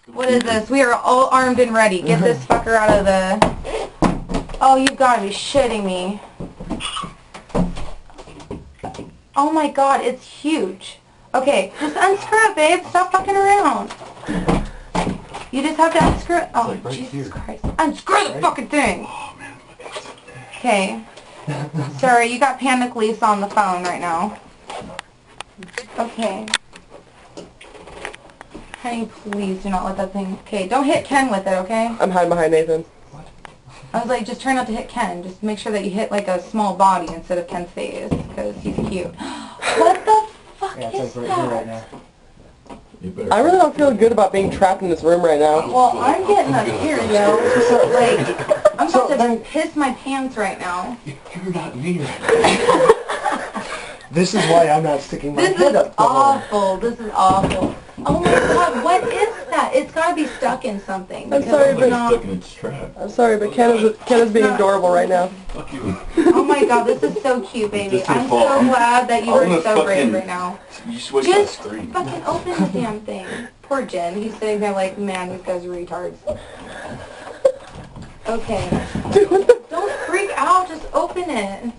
What is this? We are all armed and ready. Get this fucker out of the... Oh, you've got to be shitting me. Oh my god, it's huge. Okay, just unscrew it, babe. Stop fucking around. You just have to unscrew it. Oh, like right Jesus here. Christ. Unscrew the fucking thing. Oh, man. Okay. Sorry, you got Panic Lisa on the phone right now. Okay. Honey, please do not let that thing... Okay, don't hit Ken with it, okay? I'm hiding behind Nathan. What? I was like, just try not to hit Ken. Just make sure that you hit, like, a small body instead of Ken's face, because he's cute. What the fuck is that? Right now. I really don't feel good about being trapped in this room right now. Well, I'm getting up here, yo. Like, I'm about to piss my pants right now. You're not me right now. This is why I'm not sticking my head up. This is awful. Oh my god, what is that? It's gotta be stuck in something. I'm sorry, but stuck in its strap. I'm sorry, but Ken is being adorable right now. Fuck you. Oh my god, this is so cute, baby. I'm so glad that you are so brave right now. You switch Just the screen. fucking open the damn thing. Poor Jen. He's sitting there like, man, these guys are retards. Okay. Don't freak out. Just open it.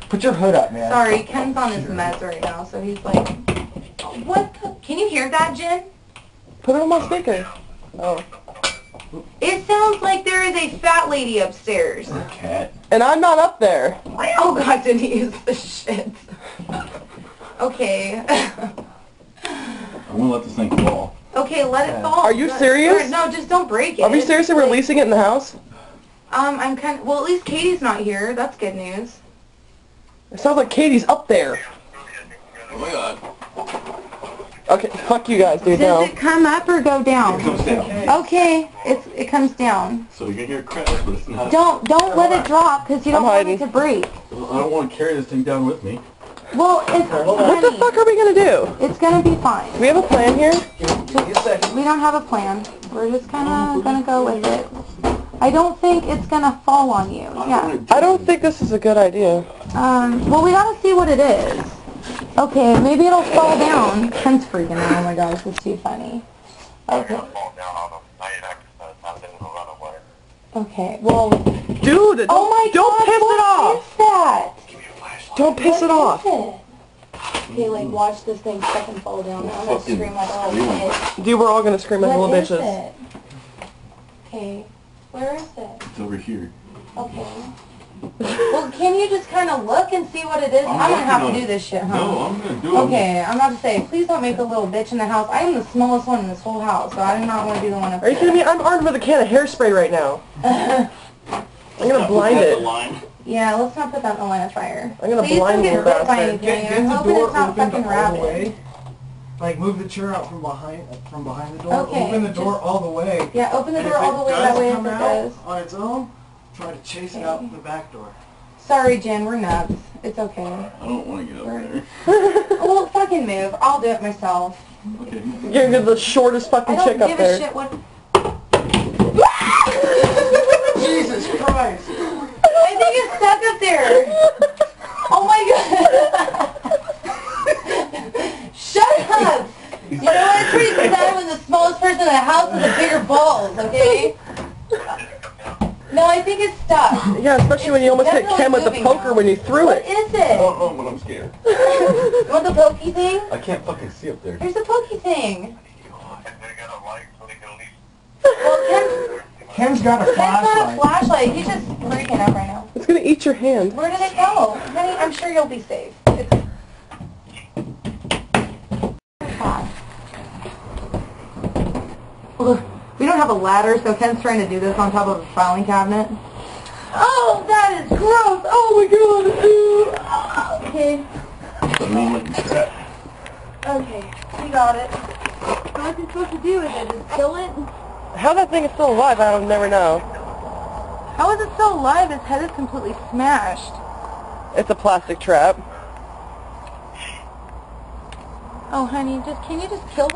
Put your hood up, man. Sorry, Ken's on his meds right now, so he's like, what the? Can you hear that, Jen? Put it on my speaker. Oh. It sounds like there is a fat lady upstairs. Cat. And I'm not up there. Oh god, didn't he use the shit? Okay. I'm gonna let this thing fall. Okay, let it fall. Are you serious? No, just don't break it. Are we seriously releasing it in the house? I'm kind of, well, at least Katie's not here. That's good news. It sounds like Katie's up there. Oh my god. Okay, fuck you guys, dude. Does it come up or go down? It comes down. Okay, it comes down. So you're gonna hear crash, but it's not. Don't let it drop because you don't want it to break. Well, I don't want to carry this thing down with me. Well, it's what the fuck are we gonna do? It's gonna be fine. Do we have a plan here? We don't have a plan. We're just kind of gonna go with it. I don't think it's gonna fall on you. Yeah. I don't think this is a good idea. Well, we gotta see what it is. Okay, maybe it'll fall down. Ken's freaking out. Oh my gosh, it's too funny. Okay. Okay, well... Dude, don't piss it off! What is that? Don't piss it off. Okay, like, watch this thing fucking fall down. I'm gonna scream like a little bitch. Dude, we're all gonna scream like little bitches. What is it? Okay, where is it? It's over here. Okay. Well, can you just kind of look and see what it is? I'm going to have to do this shit, huh? No, I'm going to do it. Okay, I'm about to say, please don't make a little bitch in the house. I am the smallest one in this whole house, so I do not want to be the one up there. Are you kidding me? I'm armed with a can of hairspray right now. I'm going to blind it. Yeah, let's not put that in the line of fire. I'm going to blind you, bastard. I'm hoping it's not fucking rabid. Like, move the chair out from behind the door. Okay, open the door all the way. Yeah, open the door all the way, that way if it does. On its own, try to chase it out the back door. Sorry, Jen, we're nuts. It's okay. I don't want to get up there. Well, fucking move. I'll do it myself. Okay. You're the shortest fucking chick up there. I don't give a shit what... Jesus Christ! I think it's stuck up there. Oh my god. Shut up. You know what? It's pretty sad when the smallest person in the house has the bigger balls, okay? No, I think it's stuck. Yeah, especially when you almost hit Ken with the poker when you threw it. What is I it? don't know, but I'm scared. You want the pokey thing? I can't fucking see up there. Here's the pokey thing. Well, Ken's got a flashlight. He's just freaking out right now. It's gonna eat your hand. Where did it go? Honey, I'm sure you'll be safe. We don't have a ladder, so Ken's trying to do this on top of a filing cabinet. Oh, that is gross! Oh my god! Okay. Okay, we got it. So what's he supposed to do with it? Just kill it? How that thing is still alive, I don't never know. How is it still alive? Its head is completely smashed. It's a plastic trap. Oh, honey, can you just kill